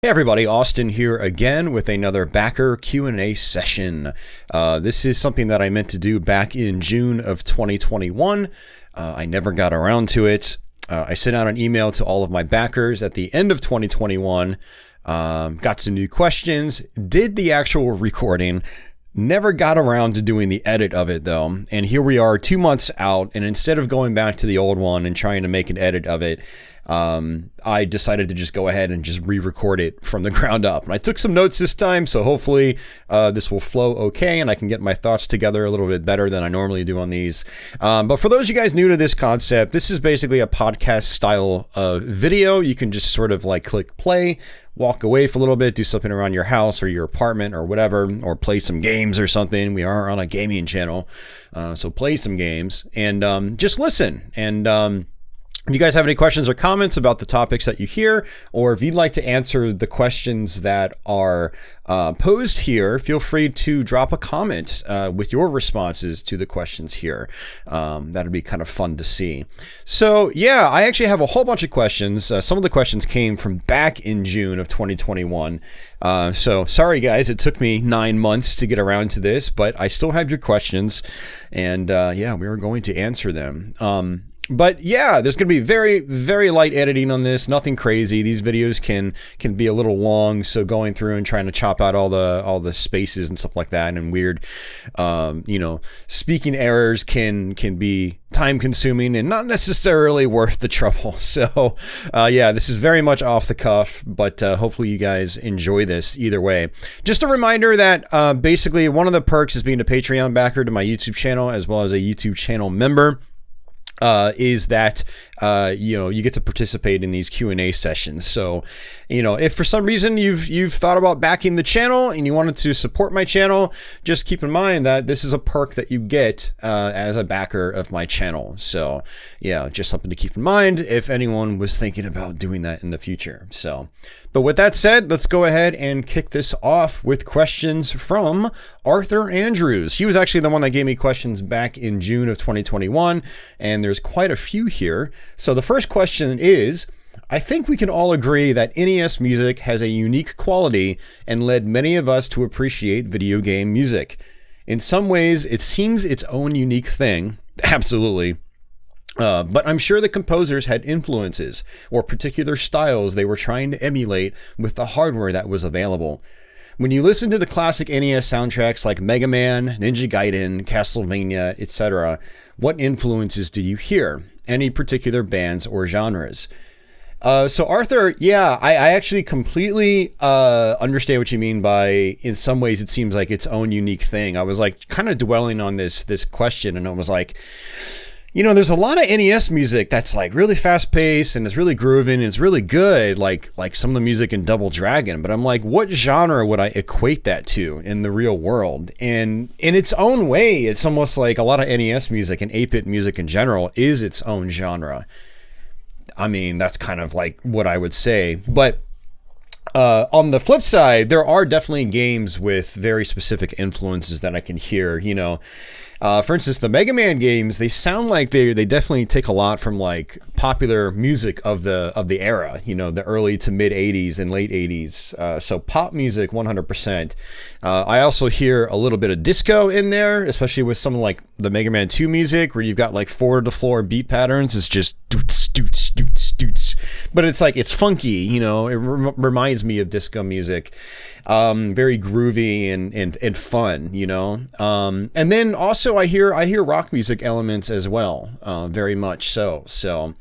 Hey everybody, Austin here again with another backer Q&A session. This is something that I meant to do back in June of 2021. I never got around to it. I sent out an email to all of my backers at the end of 2021, got some new questions, did the actual recording, never got around to doing the edit of it though. And here we are 2 months out, and instead of going back to the old one and trying to make an edit of it, I decided to just go ahead and just re-record it from the ground up. And I took some notes this time, so hopefully this will flow okay and I can get my thoughts together a little bit better than I normally do on these. But for those of you guys new to this concept, this is basically a podcast style video. You can just sort of like click play, walk away for a little bit, do something around your house or your apartment or whatever, or play some games or something. We are on a gaming channel, so play some games and just listen. And if you guys have any questions or comments about the topics that you hear, or if you'd like to answer the questions that are posed here, feel free to drop a comment with your responses to the questions here. That'd be kind of fun to see. So yeah, I actually have a whole bunch of questions. Some of the questions came from back in June of 2021. So sorry guys, it took me 9 months to get around to this, but I still have your questions, and yeah, we are going to answer them. But yeah, there's going to be very, very light editing on this. Nothing crazy. These videos can be a little long, so going through and trying to chop out all the spaces and stuff like that, and weird, speaking errors can be time consuming and not necessarily worth the trouble. So yeah, this is very much off the cuff, but hopefully you guys enjoy this either way. Just a reminder that basically one of the perks is being a Patreon backer to my YouTube channel, as well as a YouTube channel member. Is that you get to participate in these Q&A sessions. So if for some reason you've thought about backing the channel and you wanted to support my channel, just keep in mind that this is a perk that you get as a backer of my channel. So yeah, just something to keep in mind if anyone was thinking about doing that in the future. So, but with that said, let's go ahead and kick this off with questions from Arthur Andrews. He was actually the one that gave me questions back in June of 2021, and there's quite a few here. So the first question is, I think we can all agree that NES music has a unique quality and led many of us to appreciate video game music. In some ways, it seems its own unique thing. Absolutely. But I'm sure the composers had influences or particular styles they were trying to emulate with the hardware that was available. When you listen to the classic NES soundtracks like Mega Man, Ninja Gaiden, Castlevania, etc., what influences do you hear? Any particular bands or genres? So Arthur, yeah, I actually completely understand what you mean by, in some ways, it seems like its own unique thing. I was like kind of dwelling on this question, and I was like, there's a lot of NES music that's like really fast paced and it's really grooving and it's really good, like some of the music in Double Dragon. But I'm like, what genre would I equate that to in the real world? And in its own way, it's almost like a lot of NES music and 8-bit music in general is its own genre. I mean, that's kind of like what I would say. But on the flip side, there are definitely games with very specific influences that I can hear, for instance, the Mega Man games, they sound like they definitely take a lot from like popular music of the era, the early to mid 80s and late 80s. So pop music 100%. I also hear a little bit of disco in there, especially with some like the Mega Man 2 music where you've got like forward to floor beat patterns. It's just doots, doots, doots, doots. But it's like, it's funky, it reminds me of disco music. Very groovy and fun, and then also I hear rock music elements as well, very much so. So,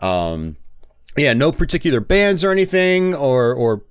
yeah, no particular bands or anything, or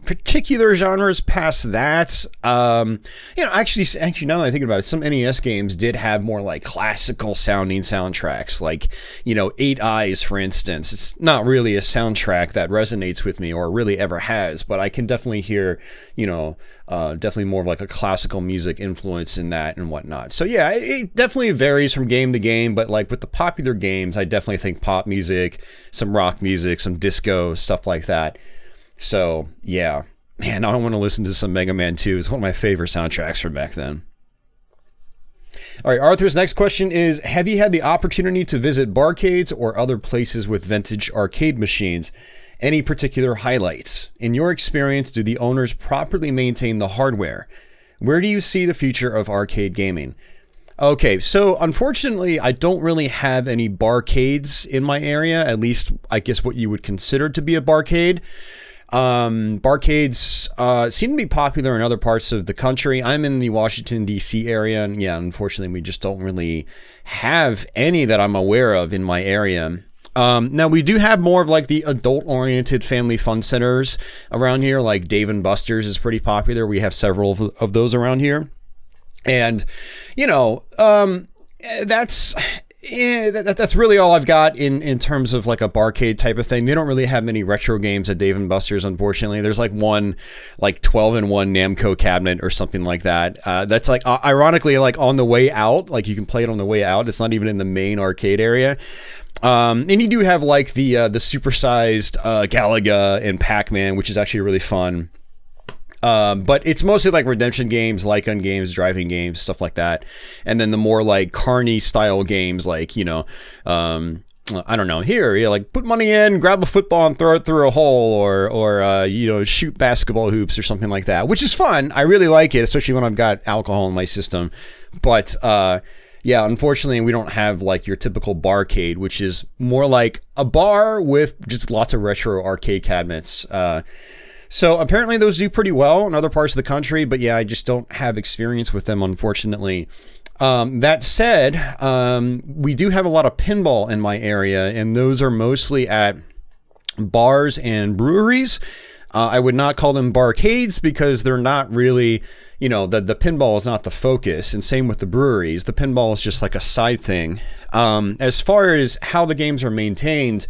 particular genres past that. Actually, now that I think about it, some NES games did have more like classical sounding soundtracks, like, 8 Eyes, for instance. It's not really a soundtrack that resonates with me or really ever has, but I can definitely hear, definitely more of like a classical music influence in that and whatnot. So yeah, it definitely varies from game to game, but like with the popular games, I definitely think pop music, some rock music, some disco, stuff like that. So yeah, man, I don't want to listen to some Mega Man 2. It's one of my favorite soundtracks from back then. All right, Arthur's next question is, have you had the opportunity to visit Barcades or other places with vintage arcade machines? Any particular highlights? In your experience, do the owners properly maintain the hardware? Where do you see the future of arcade gaming? Okay, so unfortunately, I don't really have any barcades in my area, at least I guess what you would consider to be a barcade. Barcades seem to be popular in other parts of the country. I'm in the Washington, D.C. area, and yeah, unfortunately, we just don't really have any that I'm aware of in my area. Now, we do have more of like the adult-oriented family fun centers around here, like Dave & Buster's is pretty popular. We have several of those around here. And, you know, that's really all I've got in terms of like a barcade type of thing. They don't really have many retro games at Dave & Buster's, unfortunately. There's like one like 12-in-1 Namco cabinet or something like that. That's like ironically like on the way out. Like you can play it on the way out. It's not even in the main arcade area. And you do have like the supersized Galaga and Pac-Man, which is actually really fun. But it's mostly like redemption games, like gun games, driving games, stuff like that. And then the more like carny style games, like, you know, I don't know, here, you like put money in, grab a football and throw it through a hole, or you know, shoot basketball hoops or something like that, which is fun. I really like it, especially when I've got alcohol in my system. But, yeah, unfortunately, we don't have like your typical barcade, which is more like a bar with just lots of retro arcade cabinets. So apparently those do pretty well in other parts of the country, but yeah, I just don't have experience with them, unfortunately. That said, we do have a lot of pinball in my area, and those are mostly at bars and breweries. I would not call them barcades because they're not really, you know, the pinball is not the focus, and same with the breweries. The pinball is just like a side thing. As far as how the games are maintained,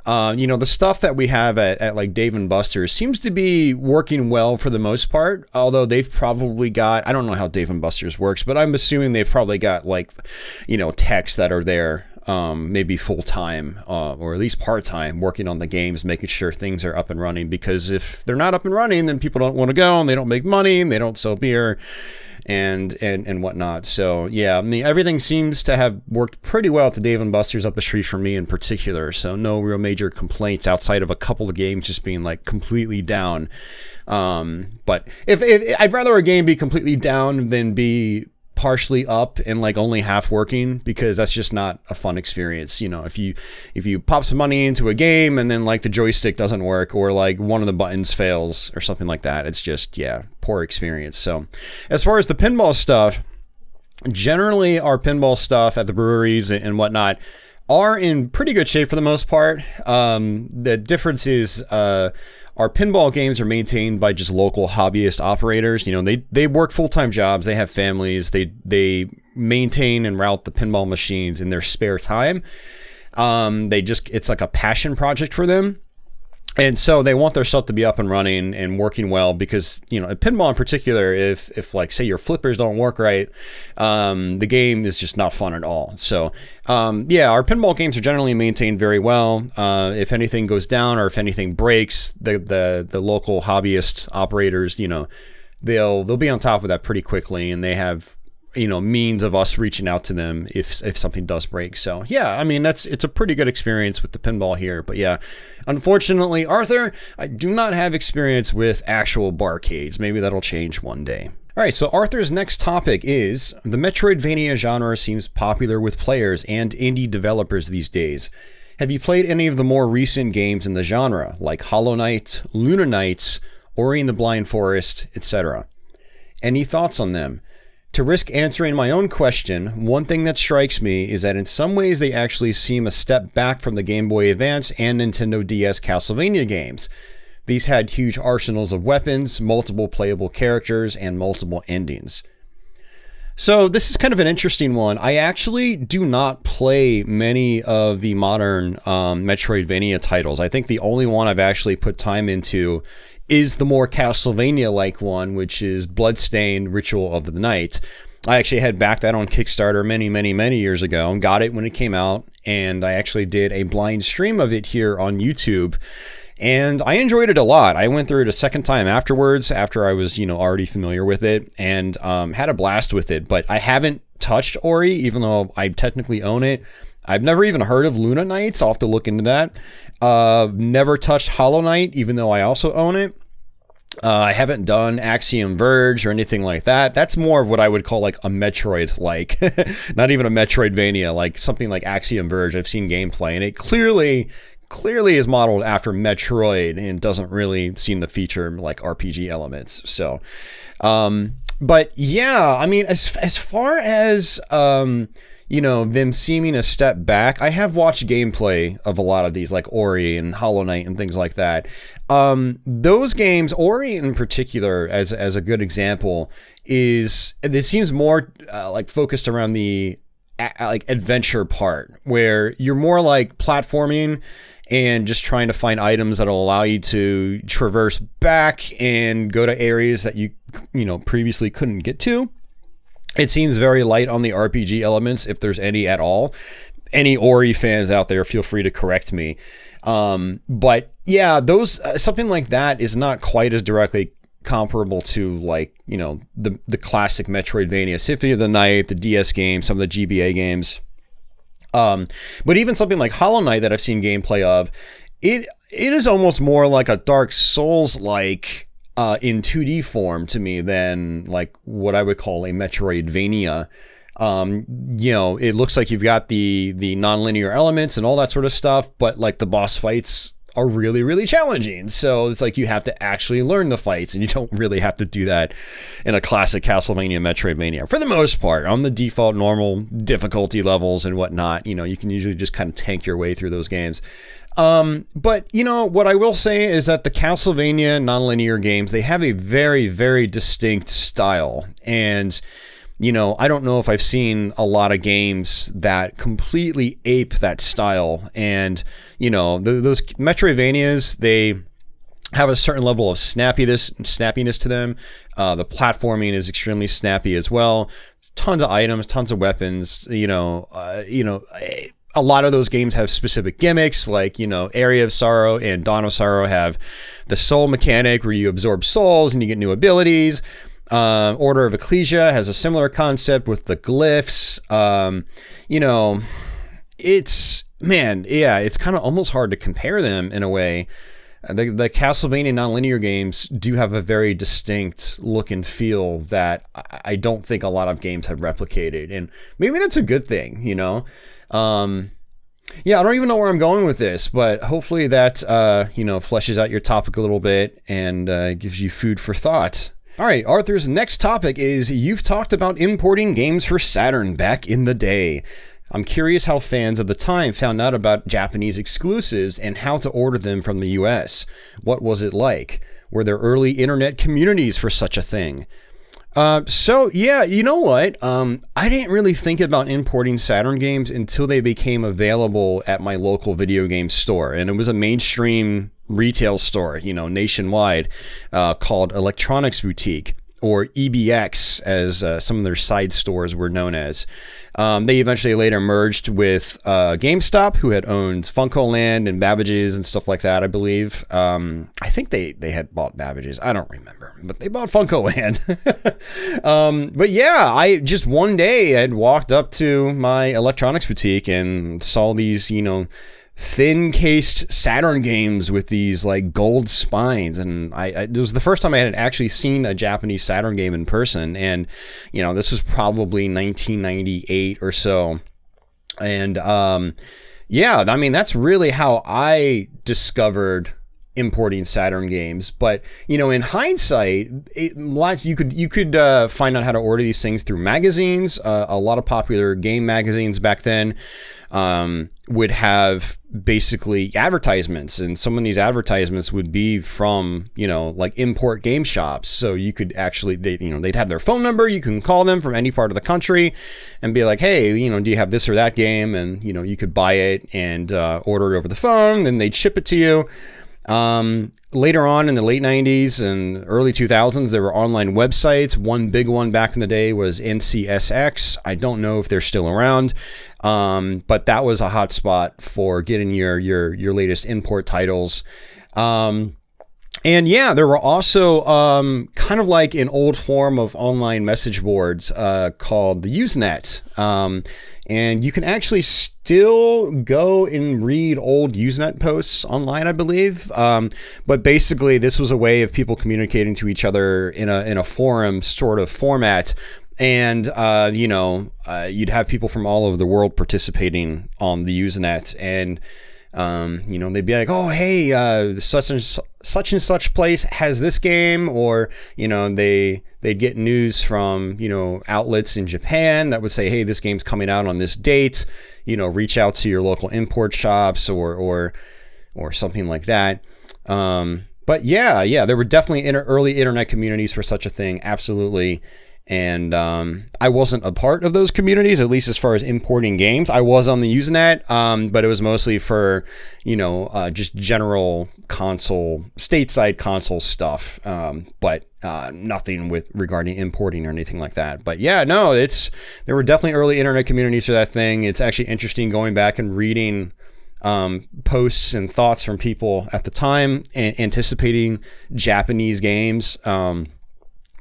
you know, the stuff that we have at like Dave & Buster's seems to be working well for the most part, although they've probably got, I don't know how Dave & Buster's works, but I'm assuming they've probably got like, you know, techs that are there, maybe full-time, or at least part-time, working on the games, making sure things are up and running, because if they're not up and running, then people don't want to go, and they don't make money, and they don't sell beer, and whatnot. So yeah, I mean, everything seems to have worked pretty well at the Dave & Buster's up the street from me in particular. So no real major complaints outside of a couple of games just being like completely down. But if I'd rather a game be completely down than be partially up and like only half working, because that's just not a fun experience. You know, if you pop some money into a game and then like the joystick doesn't work, or like one of the buttons fails or something like that, it's just, yeah, poor experience. So as far as the pinball stuff, generally our pinball stuff at the breweries and whatnot are in pretty good shape for the most part. The difference is our pinball games are maintained by just local hobbyist operators. You know, they work full-time jobs, they have families, they maintain and route the pinball machines in their spare time. It's like a passion project for them. And so they want their stuff to be up and running and working well, because, you know, pinball in particular, if like, say your flippers don't work right, the game is just not fun at all. So, yeah, our pinball games are generally maintained very well. If anything goes down or if anything breaks, the local hobbyist operators, you know, they'll be on top of that pretty quickly, and they have, you know, means of us reaching out to them if something does break. So yeah, I mean, it's a pretty good experience with the pinball here. But yeah, unfortunately, Arthur, I do not have experience with actual barcades. Maybe that'll change one day. All right, so Arthur's next topic is the Metroidvania genre seems popular with players and indie developers these days. Have you played any of the more recent games in the genre, like Hollow Knight, Luna Knights, Ori and the Blind Forest, etc.? Any thoughts on them? To risk answering my own question, one thing that strikes me is that in some ways they actually seem a step back from the Game Boy Advance and Nintendo DS Castlevania games. These had huge arsenals of weapons, multiple playable characters, and multiple endings. So this is kind of an interesting one. I actually do not play many of the modern Metroidvania titles. I think the only one I've actually put time into is the more Castlevania-like one, which is Bloodstained Ritual of the Night. I actually had backed that on Kickstarter many years ago and got it when it came out, and I actually did a blind stream of it here on YouTube, and I enjoyed it a lot. I went through it a second time afterwards, after I was, you know, already familiar with it, and had a blast with it. But I haven't touched Ori, even though I technically own it. I've never even heard of Luna Knights. I'll have to look into that. Never touched Hollow Knight, even though I also own it. I haven't done Axiom Verge or anything like that. That's more of what I would call like a Metroid, like not even a Metroidvania, like something like Axiom Verge. I've seen gameplay, and it clearly is modeled after Metroid and doesn't really seem to feature like RPG elements. So, but yeah, I mean, as far as you know, them seeming a step back, I have watched gameplay of a lot of these, like Ori and Hollow Knight and things like that. Those games, Ori in particular, as a good example, it seems more like focused around the like adventure part, where you're more like platforming and just trying to find items that'll allow you to traverse back and go to areas that you know previously couldn't get to. It seems very light on the RPG elements, if there's any at all. Any Ori fans out there, feel free to correct me. But yeah, those something like that is not quite as directly comparable to, like, you know, the classic Metroidvania, Symphony of the Night, the DS games, some of the GBA games. But even something like Hollow Knight that I've seen gameplay of, it is almost more like a Dark Souls-like in 2D form to me than like what I would call a Metroidvania. You know, it looks like you've got the non-linear elements and all that sort of stuff, but like the boss fights are really, really challenging. So it's like you have to actually learn the fights, and you don't really have to do that in a classic Castlevania Metroidvania. For the most part, on the default normal difficulty levels and whatnot, you know, you can usually just kind of tank your way through those games. But you know, what I will say is that the Castlevania nonlinear games, they have a very, very distinct style. And, you know, I don't know if I've seen a lot of games that completely ape that style. And, you know, those Metroidvanias, they have a certain level of snappiness to them. The platforming is extremely snappy as well. Tons of items, tons of weapons, a lot of those games have specific gimmicks, like, you know, Area of Sorrow and Dawn of Sorrow have the soul mechanic where you absorb souls and you get new abilities. Order of Ecclesia has a similar concept with the glyphs. You know, it's kind of almost hard to compare them in a way. The Castlevania nonlinear games do have a very distinct look and feel that I don't think a lot of games have replicated, and maybe that's a good thing, you know. Yeah, I don't even know where I'm going with this, but hopefully that, fleshes out your topic a little bit and gives you food for thought. All right, Arthur's next topic is, you've talked about importing games for Saturn back in the day. I'm curious how fans of the time found out about Japanese exclusives and how to order them from the US. What was it like? Were there early internet communities for such a thing? So yeah, you know what? I didn't really think about importing Saturn games until they became available at my local video game store. And it was a mainstream retail store, you know, nationwide, called Electronics Boutique, or EBX, as some of their side stores were known as. They eventually later merged with GameStop, who had owned FuncoLand and Babbage's and stuff like that, I believe. I think they had bought Babbage's. I don't remember, but they bought FuncoLand. But yeah, I just one day had walked up to my Electronics Boutique and saw these, you know, thin-cased Saturn games with these like gold spines, and it was the first time I had actually seen a Japanese Saturn game in person, and you know, this was probably 1998 or so. And yeah, I mean, that's really how I discovered importing Saturn games. But you know, in hindsight, you could find out how to order these things through magazines. A lot of popular game magazines back then would have basically advertisements, and some of these advertisements would be from, you know, like import game shops. So you could actually, they'd have their phone number. You can call them from any part of the country and be like, hey, you know, do you have this or that game? And, you know, you could buy it and order it over the phone, then they'd ship it to you. Later on in the late 90s and early 2000s, there were online websites. One big one back in the day was NCSX. I don't know if they're still around, but that was a hot spot for getting your latest import titles. And yeah, there were also kind of like an old form of online message boards called the Usenet. And you can actually still go and read old Usenet posts online, I believe. But basically, this was a way of people communicating to each other in a forum sort of format. And, you'd have people from all over the world participating on the Usenet. And, they'd be like, oh, hey, such and such place has this game. Or, they'd get news from, outlets in Japan that would say, hey, this game's coming out on this date. Reach out to your local import shops or something like that. But yeah, there were definitely early internet communities for such a thing. Absolutely. And I wasn't a part of those communities, at least as far as importing games. I was on the Usenet, but it was mostly for, just general console, stateside console stuff, but nothing regarding importing or anything like that. But yeah, no, there were definitely early internet communities for that thing. It's actually interesting going back and reading posts and thoughts from people at the time and anticipating Japanese games.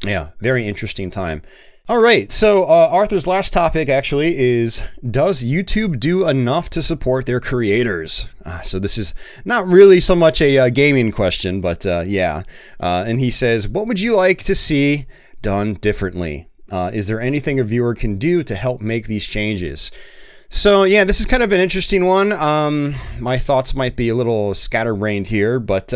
Yeah, very interesting time. All right, so Arthur's last topic actually is, does YouTube do enough to support their creators? So this is not really so much a gaming question, but yeah. And he says, what would you like to see done differently? Is there anything a viewer can do to help make these changes? So yeah, this is kind of an interesting one. My thoughts might be a little scatterbrained here, but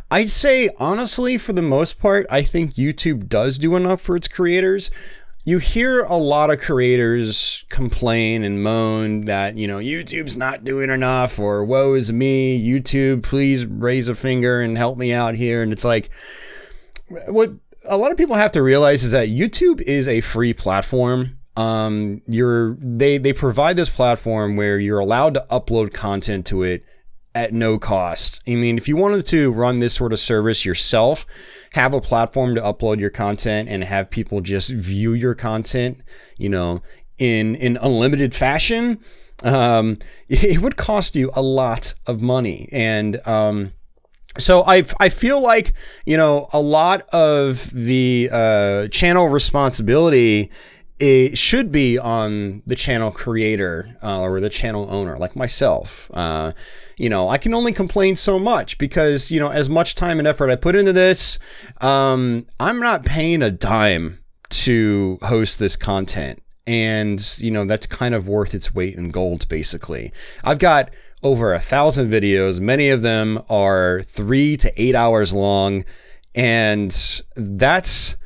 I'd say honestly, for the most part, I think YouTube does do enough for its creators. You hear a lot of creators complain and moan that, YouTube's not doing enough, or woe is me, YouTube, please raise a finger and help me out here. And it's like, what a lot of people have to realize is that YouTube is a free platform. They provide this platform where you're allowed to upload content to it at no cost. I mean, if you wanted to run this sort of service yourself, have a platform to upload your content and have people just view your content, in unlimited fashion, it would cost you a lot of money. And, so I feel like, a lot of the, channel responsibility, it should be on the channel creator or the channel owner, like myself. I can only complain so much because, as much time and effort I put into this, I'm not paying a dime to host this content. And, that's kind of worth its weight in gold, basically. I've got over 1,000 videos. Many of them are 3 to 8 hours long. And that's...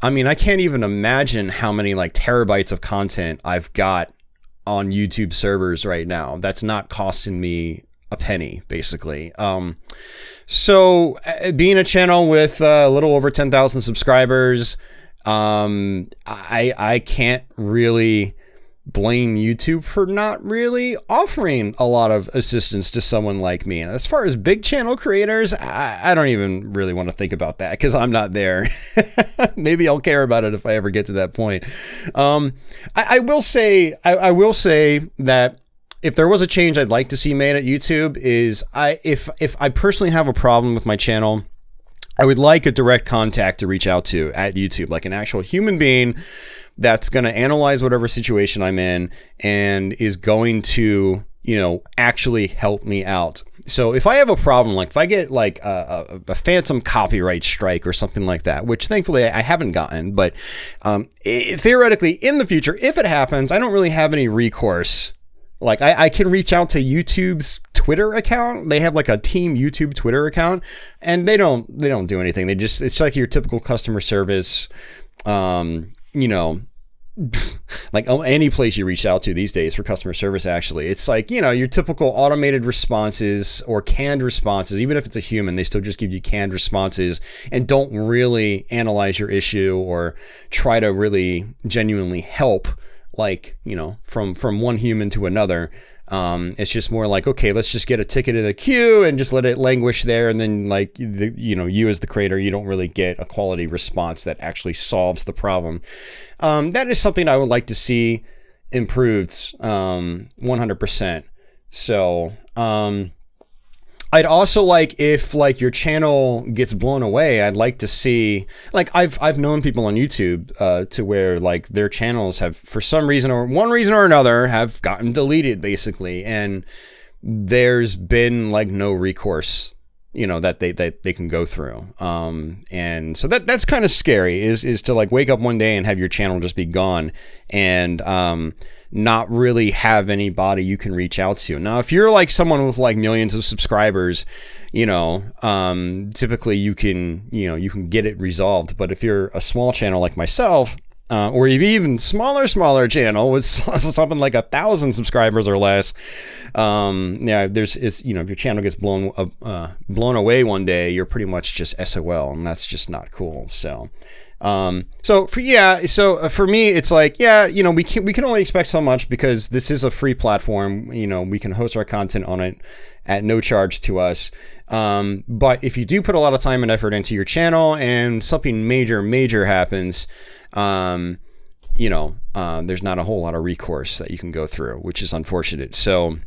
I can't even imagine how many terabytes of content I've got on YouTube servers right now. That's not costing me a penny, basically. So being a channel with a little over 10,000 subscribers, I can't really blame YouTube for not really offering a lot of assistance to someone like me. And as far as big channel creators, I don't even really want to think about that because I'm not there. Maybe I'll care about it if I ever get to that point. I will say that if there was a change I'd like to see made at YouTube is if I personally have a problem with my channel, I would like a direct contact to reach out to at YouTube, like an actual human being that's going to analyze whatever situation I'm in and is going to, actually help me out. So if I have a problem, like if I get a phantom copyright strike or something like that, which thankfully I haven't gotten, but theoretically in the future, if it happens, I don't really have any recourse. Like I can reach out to YouTube's Twitter account. They have a team YouTube Twitter account, and they don't do anything. It's like your typical customer service, any place you reach out to these days for customer service, actually. It's your typical automated responses or canned responses. Even if it's a human, they still just give you canned responses and don't really analyze your issue or try to really genuinely help, from one human to another. It's just more okay, let's just get a ticket in a queue and just let it languish there. And then you as the creator, you don't really get a quality response that actually solves the problem. That is something I would like to see improved 100%. So I'd also like if like your channel gets blown away, I'd like to see, like I've known people on YouTube to where like their channels have for some reason or one reason or another have gotten deleted basically, and there's been like no recourse, you know, that they can go through. And so that's kind of scary is to like wake up one day and have your channel just be gone and not really have anybody you can reach out to. Now, if you're like someone with like millions of subscribers, you know, typically you can get it resolved. But if you're a small channel like myself, or even smaller channel with something like 1,000 subscribers or less, yeah, if your channel gets blown away one day, you're pretty much just SOL, and that's just not cool. So for me, it's like, yeah, you know, we can only expect so much because this is a free platform. You know, we can host our content on it at no charge to us. But if you do put a lot of time and effort into your channel and something major happens, there's not a whole lot of recourse that you can go through, which is unfortunate. So,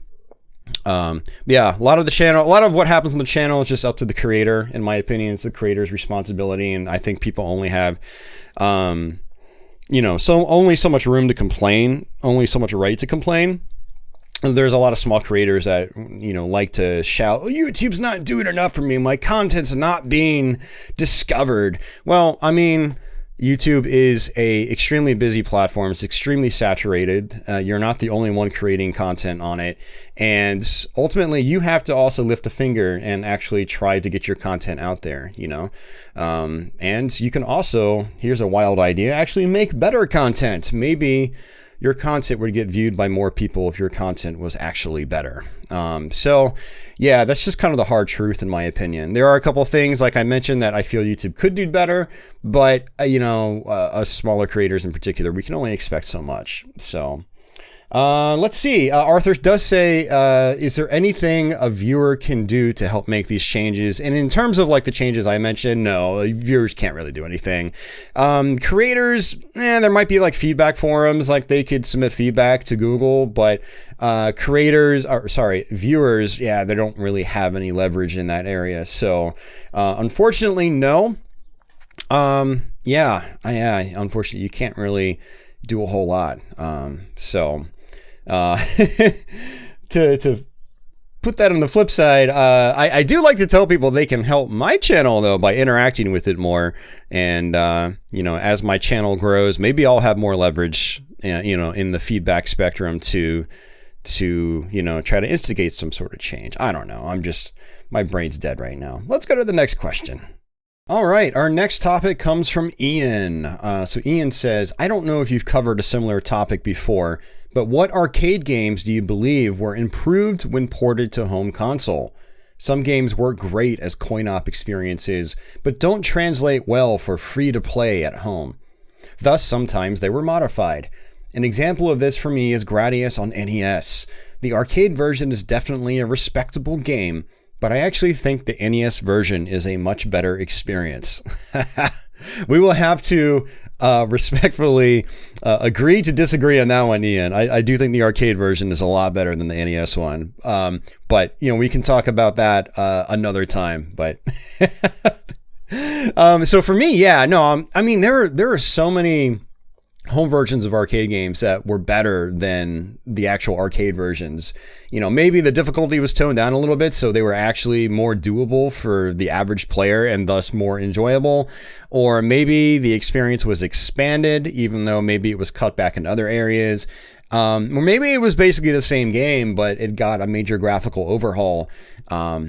yeah, a lot of what happens on the channel is just up to the creator. In my opinion, it's the creator's responsibility. And I think people only have, only so much room to complain, only so much right to complain. There's a lot of small creators that, like to shout, "Oh, YouTube's not doing enough for me. My content's not being discovered." Well, I mean, YouTube is a extremely busy platform. It's extremely saturated. You're not the only one creating content on it. And ultimately, you have to also lift a finger and actually try to get your content out there, and you can also, here's a wild idea, actually make better content. Maybe your content would get viewed by more people if your content was actually better. So yeah, that's just kind of the hard truth in my opinion. There are a couple of things, like I mentioned, that I feel YouTube could do better, but us smaller creators in particular, we can only expect so much. So let's see. Arthur does say, is there anything a viewer can do to help make these changes? And in terms of like the changes I mentioned, no, viewers can't really do anything. Creators, there might be like feedback forums, like they could submit feedback to Google, but viewers, yeah, they don't really have any leverage in that area. So unfortunately, no. Unfortunately, you can't really do a whole lot. To put that on the flip side, I do like to tell people they can help my channel though by interacting with it more. And as my channel grows, maybe I'll have more leverage, in the feedback spectrum to try to instigate some sort of change. I don't know. My brain's dead right now. Let's go to the next question. All right, our next topic comes from Ian. So Ian says, I don't know if you've covered a similar topic before, but what arcade games do you believe were improved when ported to home console? Some games work great as coin-op experiences, but don't translate well for free-to-play at home. Thus, sometimes they were modified. An example of this for me is Gradius on NES. The arcade version is definitely a respectable game, but I actually think the NES version is a much better experience. We will have to respectfully agree to disagree on that one, Ian. I do think the arcade version is a lot better than the NES one. But, we can talk about that another time. But so for me, yeah, no, there are so many home versions of arcade games that were better than the actual arcade versions. Maybe the difficulty was toned down a little bit, so they were actually more doable for the average player and thus more enjoyable. Or maybe the experience was expanded, even though maybe it was cut back in other areas. Or maybe it was basically the same game, but it got a major graphical overhaul,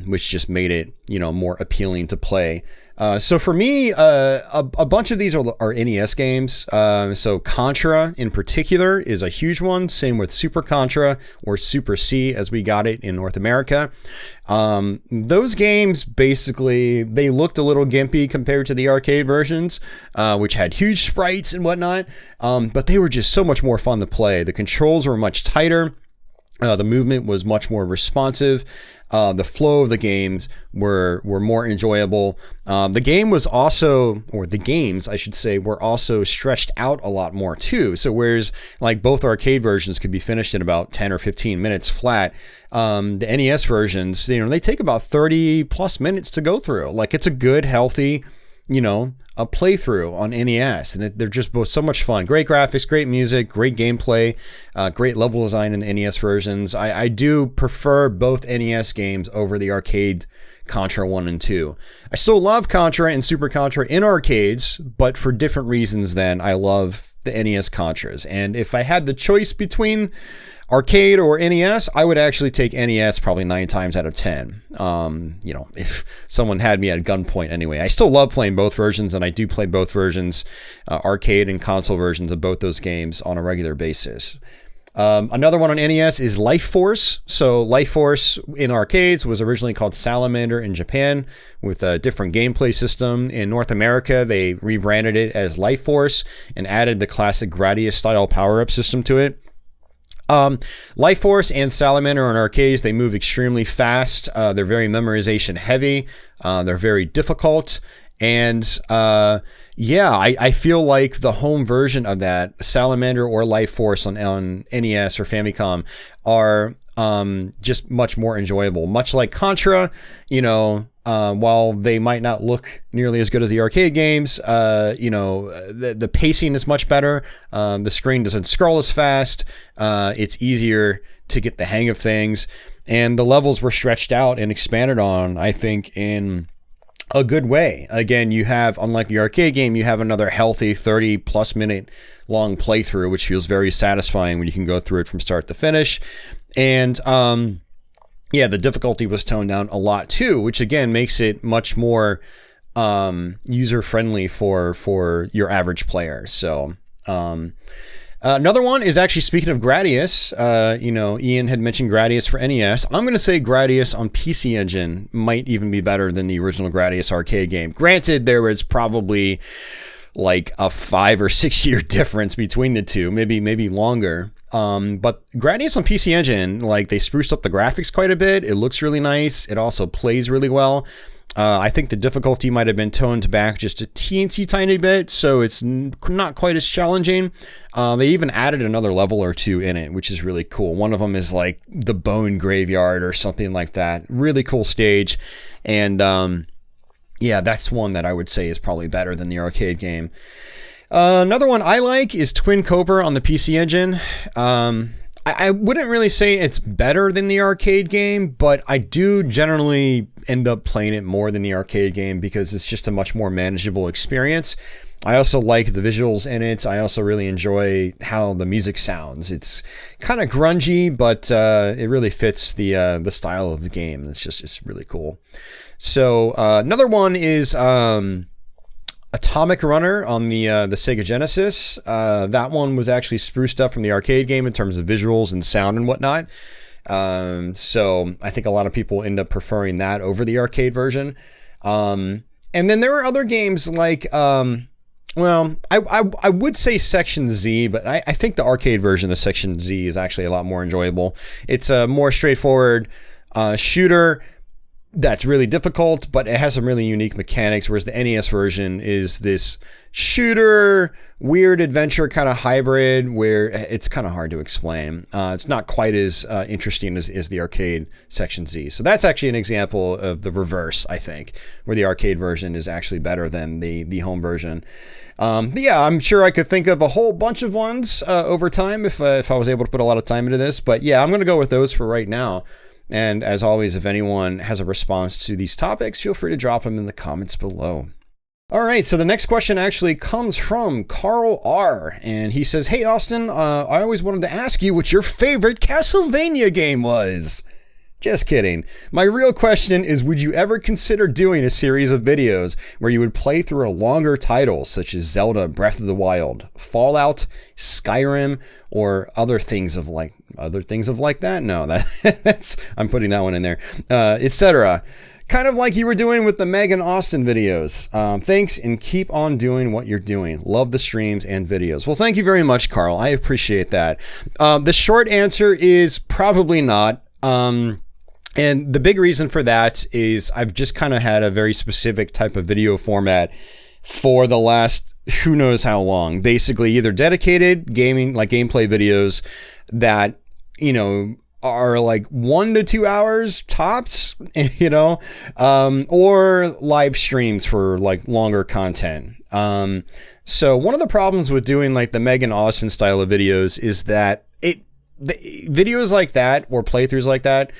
which just made it, more appealing to play. So for me, a bunch of these are NES games. So Contra in particular is a huge one. Same with Super Contra or Super C as we got it in North America. Those games, basically, they looked a little gimpy compared to the arcade versions, which had huge sprites and whatnot. But they were just so much more fun to play. The controls were much tighter. The movement was much more responsive. The flow of the games were more enjoyable. The game was also, or the games, I should say, were also stretched out a lot more too. So whereas like both arcade versions could be finished in about 10 or 15 minutes flat, the NES versions, they take about 30 plus minutes to go through. Like it's a good, healthy, a playthrough on NES, and they're just both so much fun. Great graphics, great music, great gameplay, great level design in the NES versions. I do prefer both NES games over the arcade Contra 1 and 2. I still love Contra and Super Contra in arcades, but for different reasons than I love the NES Contras. And if I had the choice between arcade or NES, I would actually take NES probably 9 times out of 10. If someone had me at gunpoint anyway. I still love playing both versions, and I do play both versions, arcade and console versions of both those games on a regular basis. Another one on NES is Life Force. So Life Force in arcades was originally called Salamander in Japan with a different gameplay system. In North America, they rebranded it as Life Force and added the classic Gradius style power-up system to it. Life Force and Salamander on arcades, they move extremely fast. They're very memorization heavy. They're very difficult. And I feel like the home version of that, Salamander or Life Force on NES or Famicom, are just much more enjoyable. Much like Contra, while they might not look nearly as good as the arcade games, the pacing is much better. The screen doesn't scroll as fast. It's easier to get the hang of things. And the levels were stretched out and expanded on, I think, in a good way. Again, you have, unlike the arcade game, you have another healthy 30 plus minute long playthrough, which feels very satisfying when you can go through it from start to finish. And, the difficulty was toned down a lot too, which again makes it much more user-friendly for your average player. So another one is actually, speaking of Gradius, Ian had mentioned Gradius for NES. I'm going to say Gradius on PC Engine might even be better than the original Gradius arcade game. Granted, there was probably like a 5 or 6 year difference between the two, maybe longer. But Gradius on PC Engine, like, they spruced up the graphics quite a bit. It looks really nice. It also plays really well. I think the difficulty might have been toned back just a teensy tiny bit, so it's not quite as challenging. They even added another level or two in it, which is really cool. One of them is like the Bone Graveyard or something like that. Really cool stage. And that's one that I would say is probably better than the arcade game. Another one I like is Twin Cobra on the PC Engine. I wouldn't really say it's better than the arcade game, but I do generally end up playing it more than the arcade game because it's just a much more manageable experience. I also like the visuals in it. I also really enjoy how the music sounds. It's kind of grungy, but it really fits the style of the game. It's really cool. So another one is Atomic Runner on the Sega Genesis. That one was actually spruced up from the arcade game in terms of visuals and sound and whatnot. So I think a lot of people end up preferring that over the arcade version. And then there are other games like, I would say Section Z, but I think the arcade version of Section Z is actually a lot more enjoyable. It's a more straightforward shooter that's really difficult, but it has some really unique mechanics, whereas the NES version is this shooter, weird adventure kind of hybrid where it's kind of hard to explain. It's not quite as interesting as the arcade Section Z. So that's actually an example of the reverse, I think, where the arcade version is actually better than the home version. I'm sure I could think of a whole bunch of ones over time if I was able to put a lot of time into this. But yeah, I'm going to go with those for right now. And as always, if anyone has a response to these topics, feel free to drop them in the comments below. All right, so the next question actually comes from Carl R. And he says, "Hey, Austin, I always wanted to ask you what your favorite Castlevania game was." Just kidding. My real question is, would you ever consider doing a series of videos where you would play through a longer title such as Zelda Breath of the Wild, Fallout, Skyrim, or other things of like that? No, that's I'm putting that one in there. Etc. Kind of like you were doing with the Meg and Austin videos. Thanks, and keep on doing what you're doing. Love the streams and videos. Well, thank you very much, Carl. I appreciate that. The short answer is probably not. And the big reason for that is I've just kind of had a very specific type of video format for the last who knows how long. Basically, either dedicated gaming, like gameplay videos that, you know, are like 1 to 2 hours tops, you know, or live streams for like longer content. So one of the problems with doing like the Megan Austin style of videos is that videos like that or playthroughs like that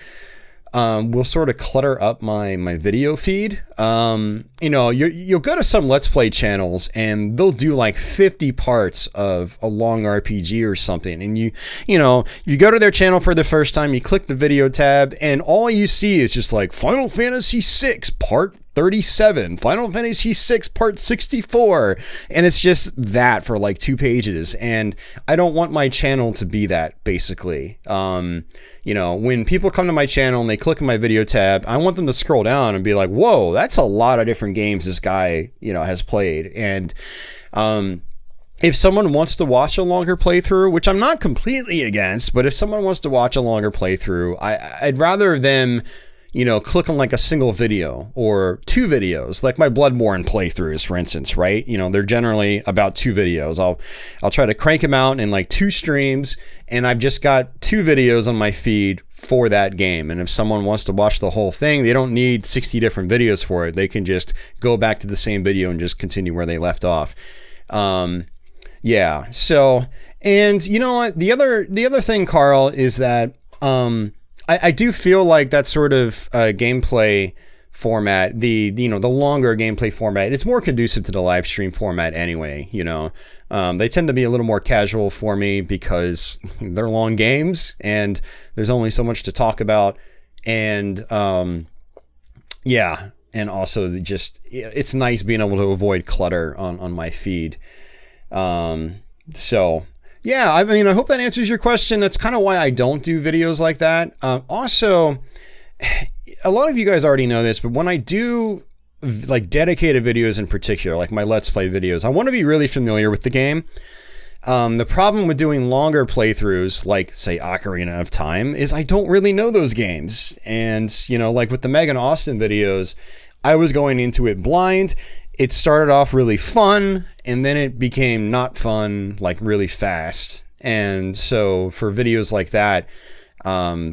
will sort of clutter up my video feed. You know, you'll go to some Let's Play channels and they'll do like 50 parts of a long RPG or something. And you go to their channel for the first time, you click the video tab, and all you see is just like Final Fantasy VI Part 37, Final Fantasy VI Part 64, and it's just that for like 2 pages. And I don't want my channel to be that, basically. You know, when people come to my channel and they click on my video tab, I want them to scroll down and be like, whoa, that's a lot of different games this guy, you know, has played. And if someone wants to watch a longer playthrough, which I'm not completely against, but if someone wants to watch a longer playthrough, I'd rather them, you know, click on like a single video or 2 videos, like my Bloodborne playthroughs, for instance, right? You know, they're generally about 2 videos. I'll try to crank them out in like 2 streams, and I've just got 2 videos on my feed for that game. And if someone wants to watch the whole thing, they don't need 60 different videos for it. They can just go back to the same video and just continue where they left off. Yeah. So, and you know what? The other thing, Carl, is that, I do feel like that sort of gameplay format, the longer gameplay format, it's more conducive to the live stream format anyway. You know, they tend to be a little more casual for me because they're long games and there's only so much to talk about. And yeah, and also just it's nice being able to avoid clutter on my feed. So. Yeah, I mean, I hope that answers your question. That's kind of why I don't do videos like that. Also, a lot of you guys already know this, but when I do like dedicated videos in particular, like my Let's Play videos, I want to be really familiar with the game. The problem with doing longer playthroughs, like say Ocarina of Time, is I don't really know those games. And, you know, like with the Megan Austin videos, I was going into it blind. It started off really fun, and then it became not fun, like really fast. And so for videos like that,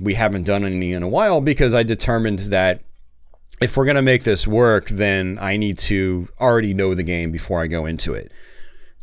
we haven't done any in a while because I determined that if we're going to make this work, then I need to already know the game before I go into it,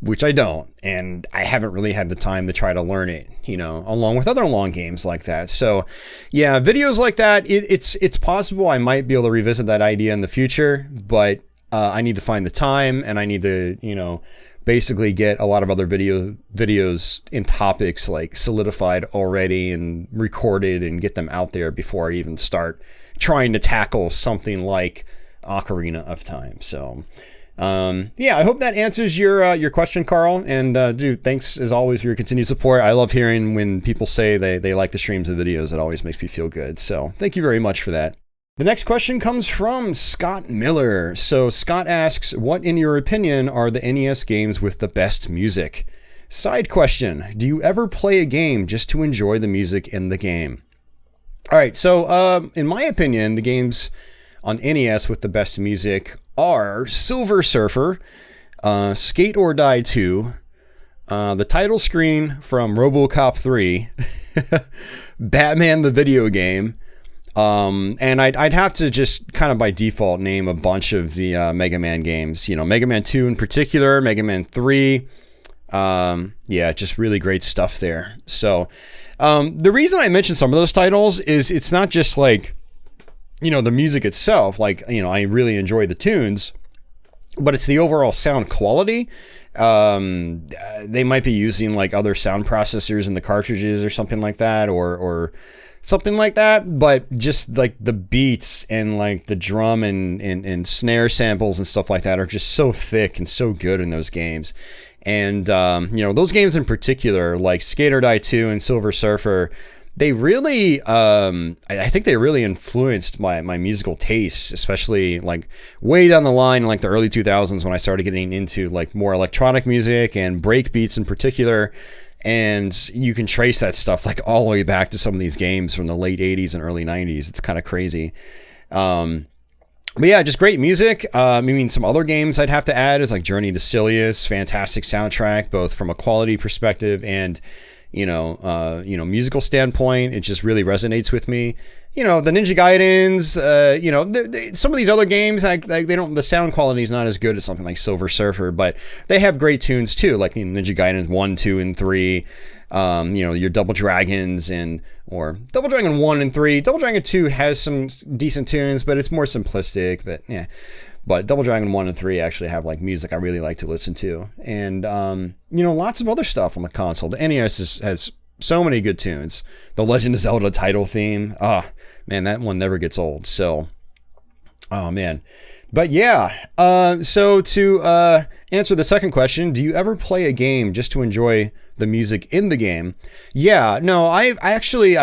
which I don't. And I haven't really had the time to try to learn it, you know, along with other long games like that. So yeah, videos like that, it's possible I might be able to revisit that idea in the future, but I need to find the time, and I need to, you know, basically get a lot of other videos in topics like solidified already and recorded and get them out there before I even start trying to tackle something like Ocarina of Time. So, yeah, I hope that answers your question, Carl. And dude, thanks as always for your continued support. I love hearing when people say they like the streams and videos. It always makes me feel good. So thank you very much for that. The next question comes from Scott Miller. So Scott asks, what in your opinion are the NES games with the best music? Side question, do you ever play a game just to enjoy the music in the game? All right, so in my opinion, the games on NES with the best music are Silver Surfer, Skate or Die 2, the title screen from RoboCop 3, Batman the video game, and I'd have to just kind of by default name a bunch of the Mega Man games. You know, Mega Man 2 in particular, Mega Man 3. Yeah, just really great stuff there. So the reason I mentioned some of those titles is it's not just like, you know, the music itself. Like, you know, I really enjoy the tunes, but it's the overall sound quality. They might be using like other sound processors in the cartridges or something like that, or something like that, but just like the beats and like the drum and snare samples and stuff like that are just so thick and so good in those games. And, you know, those games in particular, like Skate or Die 2 and Silver Surfer, they really, I think they really influenced my musical tastes, especially like way down the line in like the early 2000s when I started getting into like more electronic music and break beats in particular. And you can trace that stuff like all the way back to some of these games from the late 80s and early 90s. It's kind of crazy. But yeah, just great music. I mean, some other games I'd have to add is like Journey to Silius, fantastic soundtrack, both from a quality perspective and, musical standpoint. It just really resonates with me. The Ninja Gaidens, some of these other games, the sound quality is not as good as something like Silver Surfer, but they have great tunes too, like Ninja Gaiden 1, 2, and 3. Your Double Dragons or Double Dragon 1 and 3. Double Dragon 2 has some decent tunes, but it's more simplistic. But yeah, but Double Dragon 1 and 3 actually have like music I really like to listen to, and lots of other stuff on the console. The NES has so many good tunes. The Legend of Zelda title theme, man, that one never gets old. So, oh man. But yeah, so to answer the second question, do you ever play a game just to enjoy the music in the game? Yeah, no, I've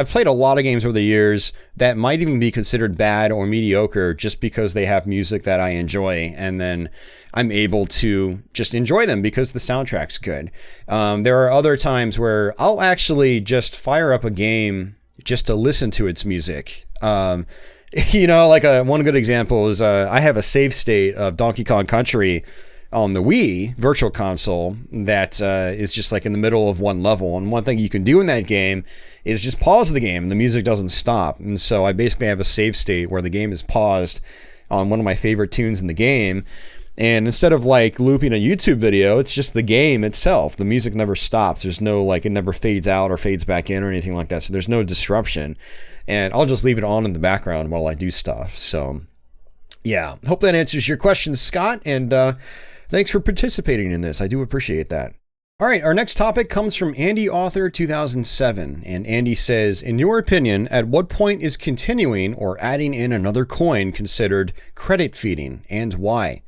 played a lot of games over the years that might even be considered bad or mediocre just because they have music that I enjoy, and then I'm able to just enjoy them because the soundtrack's good. There are other times where I'll actually just fire up a game just to listen to its music. Like one good example is I have a save state of Donkey Kong Country on the Wii Virtual Console that is just like in the middle of one level. And one thing you can do in that game is just pause the game and the music doesn't stop. And so I basically have a save state where the game is paused on one of my favorite tunes in the game. And instead of like looping a YouTube video, it's just the game itself. The music never stops. There's no it never fades out or fades back in or anything like that. So there's no disruption. And I'll just leave it on in the background while I do stuff. So yeah, hope that answers your question, Scott. And thanks for participating in this. I do appreciate that. All right, our next topic comes from Andy Author 2007. And Andy says, in your opinion, at what point is continuing or adding in another coin considered credit feeding, and why?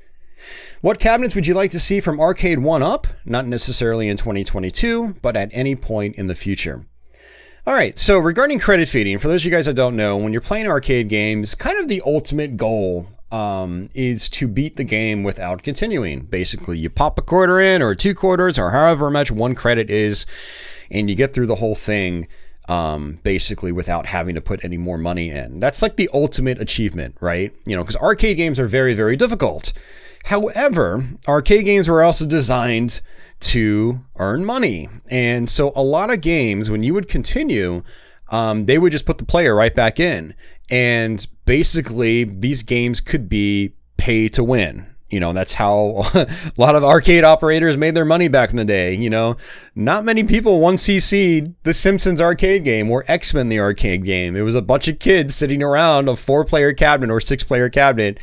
What cabinets would you like to see from Arcade 1-Up? Not necessarily in 2022, but at any point in the future. All right, so regarding credit feeding, for those of you guys that don't know, when you're playing arcade games, kind of the ultimate goal is to beat the game without continuing. Basically, you pop a quarter in or 2 quarters or however much 1 credit is, and you get through the whole thing basically without having to put any more money in. That's like the ultimate achievement, right? Because arcade games are very, very difficult. However, arcade games were also designed to earn money. And so a lot of games, when you would continue, they would just put the player right back in. And basically, these games could be pay to win. That's how a lot of arcade operators made their money back in the day. Not many people 1cc'd the Simpsons arcade game or X-Men the arcade game. It was a bunch of kids sitting around a 4-player cabinet or 6-player cabinet,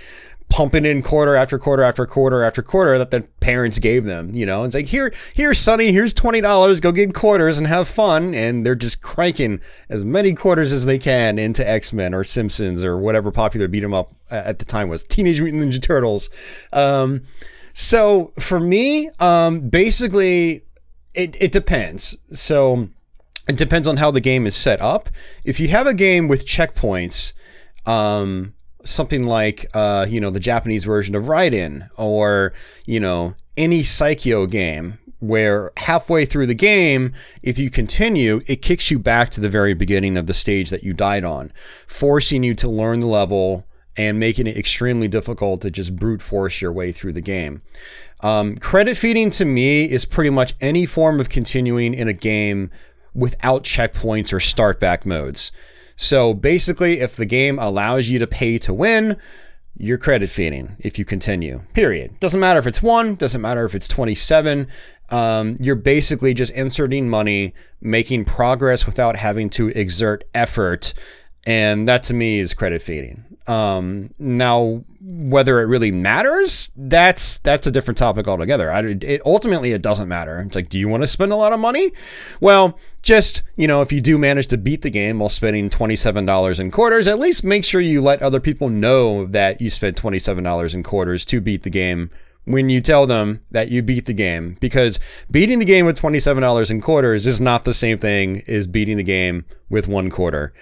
pumping in quarter after quarter after quarter after quarter that their parents gave them. It's like, here, Sonny, here's $20, go get quarters and have fun. And they're just cranking as many quarters as they can into X-Men or Simpsons or whatever popular beat 'em up at the time was, Teenage Mutant Ninja Turtles. So for me, basically it depends. So it depends on how the game is set up. If you have a game with checkpoints, something like, the Japanese version of Raiden, or, any Psycho game where halfway through the game, if you continue, it kicks you back to the very beginning of the stage that you died on, forcing you to learn the level and making it extremely difficult to just brute force your way through the game. Credit feeding to me is pretty much any form of continuing in a game without checkpoints or start back modes. So basically, if the game allows you to pay to win, you're credit feeding if you continue, period. Doesn't matter if it's 1, doesn't matter if it's 27. You're basically just inserting money, making progress without having to exert effort. And that to me is credit feeding. Now, whether it really matters, that's a different topic altogether. Ultimately, it doesn't matter. It's like, do you want to spend a lot of money? Well, just, if you do manage to beat the game while spending $27 in quarters, at least make sure you let other people know that you spent $27 in quarters to beat the game when you tell them that you beat the game, because beating the game with $27 in quarters is not the same thing as beating the game with 1/4.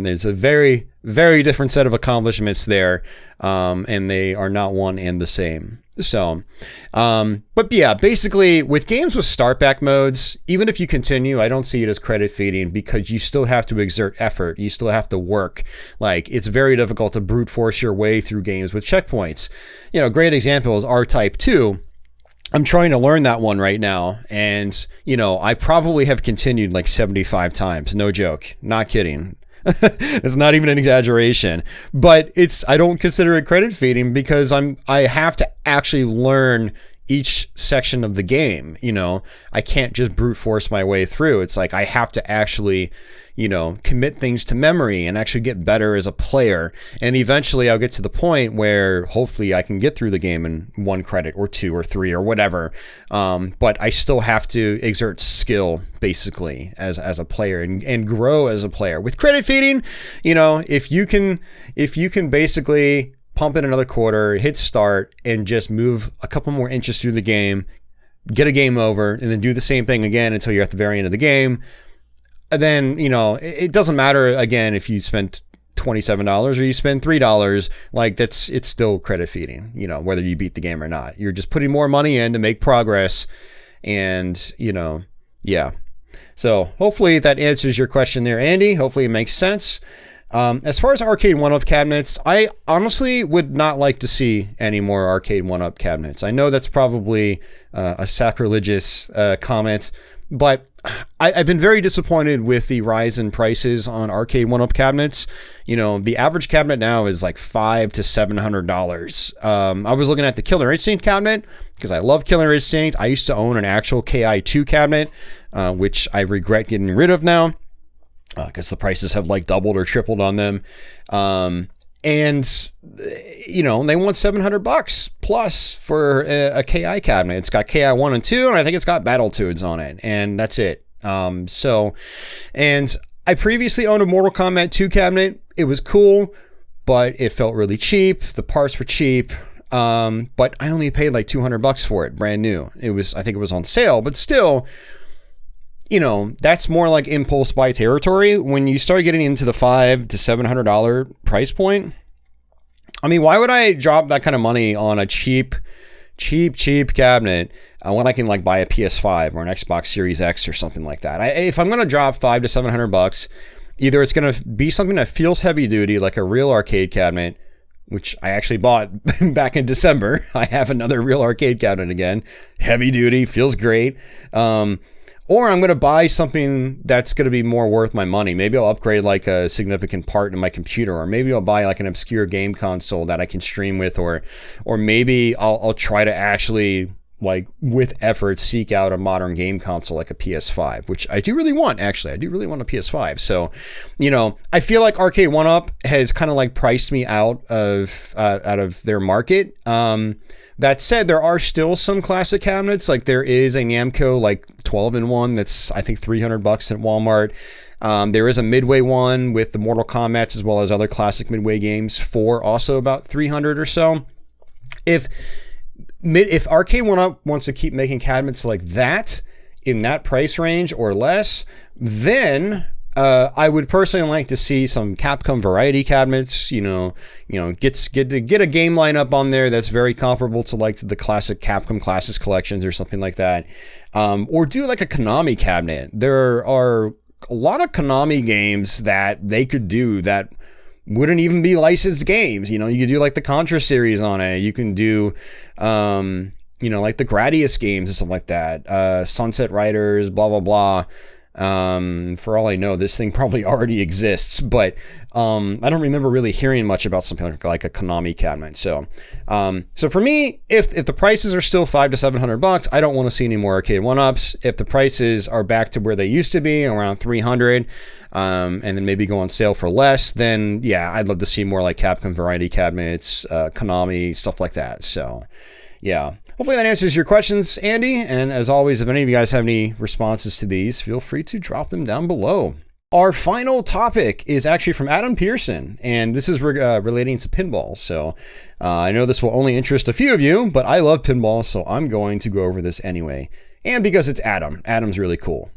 There's a very, very different set of accomplishments there, and they are not one and the same. So, but yeah, basically with games with start back modes, even if you continue, I don't see it as credit feeding because you still have to exert effort. You still have to work. Like, it's very difficult to brute force your way through games with checkpoints. You know, great example is R-Type 2. I'm trying to learn that one right now. And, you know, I probably have continued like 75 times. No joke. Not kidding. It's not even an exaggeration, but I don't consider it credit feeding because I have to actually learn each section of the game. You know, I can't just brute force my way through. It's like I have to actually, you know, commit things to memory and actually get better as a player. And eventually I'll get to the point where hopefully I can get through the game in 1 credit or 2 or 3 or whatever. But I still have to exert skill basically as a player and grow as a player. With credit feeding, you know, if you can basically pump in another quarter, hit start, and just move a couple more inches through the game, get a game over, and then do the same thing again until you're at the very end of the game, then, you know, it doesn't matter, again, if you spent $27 or you spend $3, like it's still credit feeding, you know, whether you beat the game or not. You're just putting more money in to make progress, and, you know, yeah. So hopefully that answers your question there, Andy. Hopefully it makes sense. As far as arcade 1-up cabinets, I honestly would not like to see any more arcade 1-up cabinets. I know that's probably a sacrilegious comment, but I've been very disappointed with the rise in prices on arcade 1-up cabinets. You know, the average cabinet now is like $500 to $700. I was looking at the Killer Instinct cabinet because I love Killer Instinct. I used to own an actual KI2 cabinet, which I regret getting rid of now, because the prices have like doubled or tripled on them. And, you know, they want $700 plus for a KI cabinet. It's got KI 1 and 2, and I think it's got Battletoads on it, and that's it. And I previously owned a Mortal Kombat 2 cabinet. It was cool, but it felt really cheap. The parts were cheap. But I only paid like $200 for it, brand new. I think it was on sale, but still, you know, that's more like impulse buy territory. When you start getting into the $500 to $700 price point, I mean, why would I drop that kind of money on a cheap cabinet when I can like buy a PS5 or an Xbox Series X or something like that? If I'm going to drop $500 to $700, either it's going to be something that feels heavy duty, like a real arcade cabinet, which I actually bought back in December. I have another real arcade cabinet again, heavy duty, feels great. Or I'm going to buy something that's going to be more worth my money. Maybe I'll upgrade like a significant part in my computer, or maybe I'll buy like an obscure game console that I can stream with, or maybe I'll try to actually, like, with effort, seek out a modern game console like a PS5, which I do really want, actually. I do really want a PS5. So, you know, I feel like Arcade 1-Up has kind of like priced me out of their market. That said, there are still some classic cabinets. Like there is a Namco like 12-in-1 that's I think $300 at Walmart. There is a Midway one with the Mortal Kombat as well as other classic Midway games for also about $300 or so. If Arcade 1-Up wants to keep making cabinets like that in that price range or less, then I would personally like to see some Capcom variety cabinets. You know, get a game lineup on there that's very comparable to like the classic Capcom Classics collections or something like that, or do like a Konami cabinet. There are a lot of Konami games that they could do that wouldn't even be licensed games. You know, you could do like the Contra series on it. You can do, you know, like the Gradius games and stuff like that. Sunset Riders, blah, blah, blah. For all I know, this thing probably already exists, but I don't remember really hearing much about something like a Konami cabinet. So for me, if the prices are still $500 to $700, I don't want to see any more Arcade 1-Ups. If the prices are back to where they used to be, around $300, and then maybe go on sale for less, then yeah, I'd love to see more like Capcom variety cabinets, Konami, stuff like that. So yeah. Hopefully that answers your questions, Andy. And as always, if any of you guys have any responses to these, feel free to drop them down below. Our final topic is actually from Adam Pearson, and this is relating to pinball. So I know this will only interest a few of you, but I love pinball, so I'm going to go over this anyway. And because it's Adam. Adam's really cool.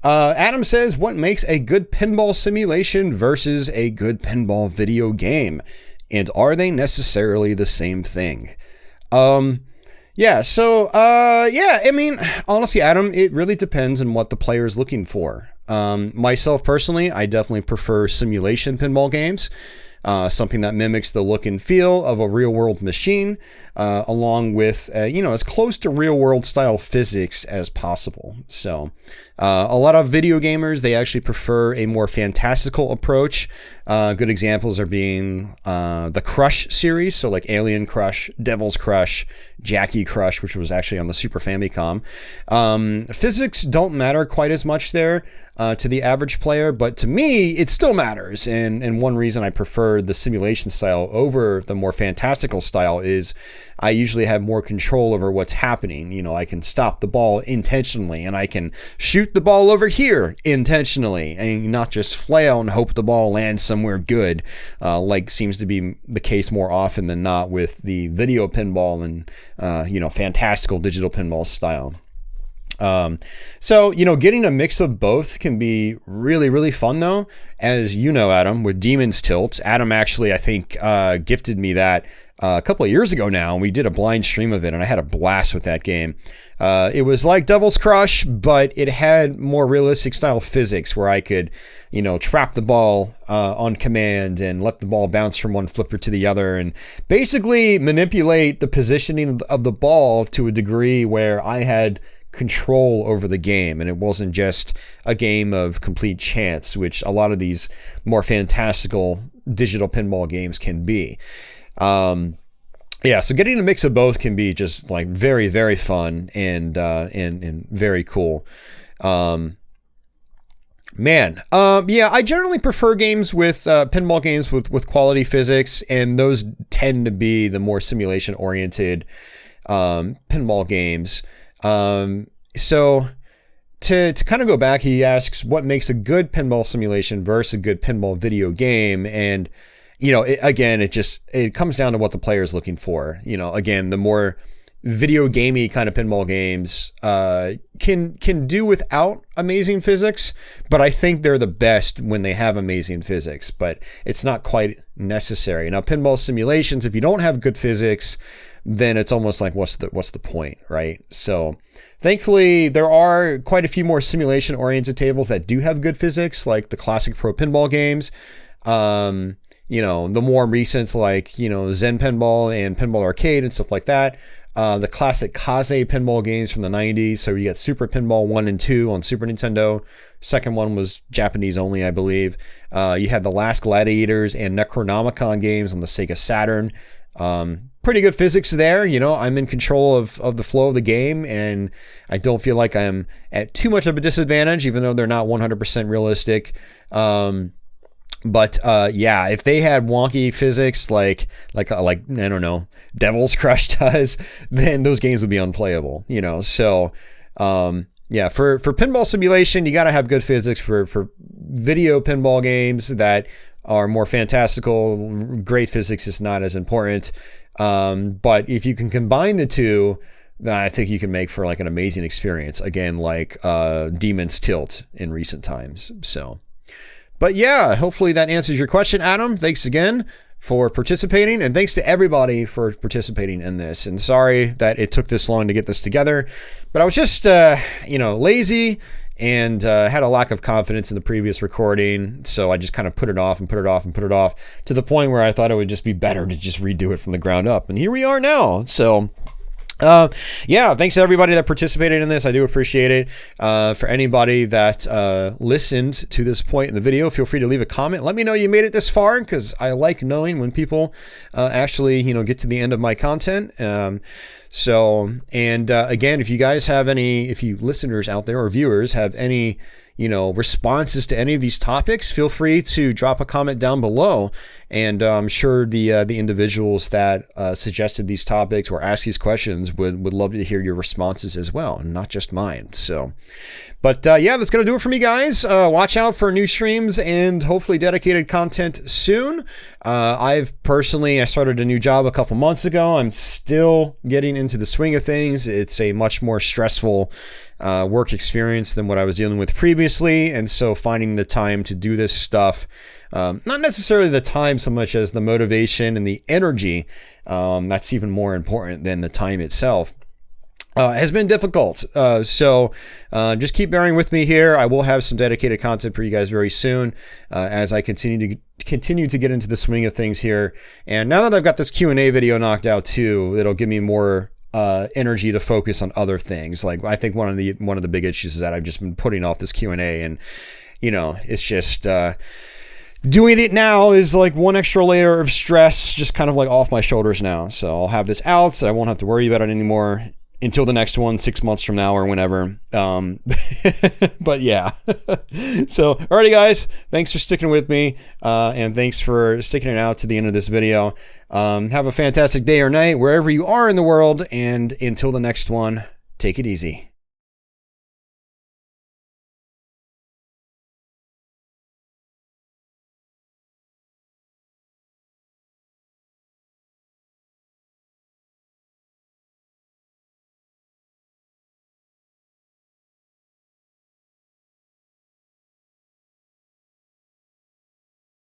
Adam says, what makes a good pinball simulation versus a good pinball video game? And are they necessarily the same thing? Yeah, I mean, honestly, Adam, it really depends on what the player is looking for. Myself personally, I definitely prefer simulation pinball games. Something that mimics the look and feel of a real-world machine, along with, as close to real-world style physics as possible. So, a lot of video gamers, they actually prefer a more fantastical approach. Good examples are being the Crush series, so like Alien Crush, Devil's Crush, Jackie Crush, which was actually on the Super Famicom. Physics don't matter quite as much there to the average player, but to me, it still matters. And one reason I prefer the simulation style over the more fantastical style is I usually have more control over what's happening. I can stop the ball intentionally, and I can shoot the ball over here intentionally, and not just flail and hope the ball lands somewhere good, like seems to be the case more often than not with the video pinball and, fantastical digital pinball style. Getting a mix of both can be really, really fun though. As you know, Adam, with Demon's Tilt, Adam actually, I think, gifted me that a couple of years ago now, and we did a blind stream of it, and I had a blast with that game. It was like Devil's Crush, but it had more realistic style physics where I could, trap the ball on command and let the ball bounce from one flipper to the other, and basically manipulate the positioning of the ball to a degree where I had control over the game, and it wasn't just a game of complete chance, which a lot of these more fantastical digital pinball games can be. So getting a mix of both can be just like very, very fun and very cool. I generally prefer games with pinball games with quality physics, and those tend to be the more simulation oriented pinball games. So to kind of go back, he asks what makes a good pinball simulation versus a good pinball video game. And, it comes down to what the player is looking for. Again, the more video gamey kind of pinball games can do without amazing physics, but I think they're the best when they have amazing physics, but it's not quite necessary. Now, pinball simulations, if you don't have good physics, then it's almost like what's the point, right? So thankfully there are quite a few more simulation oriented tables that do have good physics, like the classic pro pinball games. The more recent, like Zen Pinball and Pinball Arcade and stuff like that. The classic Kaze pinball games from the 90s. So you got Super Pinball 1 and 2 on Super Nintendo. Second one was Japanese only, I believe. You had the Last Gladiators and Necronomicon games on the Sega Saturn. Pretty good physics there. I'm in control of the flow of the game, and I don't feel like I'm at too much of a disadvantage, even though they're not 100% realistic. If they had wonky physics like I don't know, Devil's Crush does, then those games would be unplayable. For pinball simulation, you got to have good physics. For video pinball games that are more fantastical, great physics is not as important. But if you can combine the two, then I think you can make for like an amazing experience. Again, like Demon's Tilt in recent times. So, but yeah, hopefully that answers your question, Adam. Thanks again for participating, and thanks to everybody for participating in this. And sorry that it took this long to get this together, but I was just lazy and had a lack of confidence in the previous recording, so I just kind of put it off to the point where I thought it would just be better to just redo it from the ground up, and here we are now. So thanks to everybody that participated in this. I do appreciate it. For anybody that listened to this point in the video, feel free to leave a comment. Let me know you made it this far, because I like knowing when people actually get to the end of my content. Again, if you guys have if you listeners out there or viewers have any responses to any of these topics, feel free to drop a comment down below, And I'm sure the individuals that suggested these topics or asked these questions would love to hear your responses as well, and not just mine. So, but yeah, that's going to do it for me, guys. Watch out for new streams and hopefully dedicated content soon. I started a new job a couple months ago. I'm still getting into the swing of things. It's a much more stressful work experience than what I was dealing with previously. And so finding the time to do this stuff, not necessarily the time so much as the motivation and the energy, that's even more important than the time itself, has been difficult. So just keep bearing with me here. I will have some dedicated content for you guys very soon as I continue to get into the swing of things here. And now that I've got this Q&A video knocked out too, it'll give me more energy to focus on other things. Like, I think one of the big issues is that I've just been putting off this Q&A, and you know, it's just doing it now is like one extra layer of stress just kind of like off my shoulders now. So I'll have this out, so I won't have to worry about it anymore until the next one, 6 months from now or whenever. But yeah. So, alrighty guys, thanks for sticking with me, and thanks for sticking it out to the end of this video. Have a fantastic day or night wherever you are in the world, and until the next one, take it easy.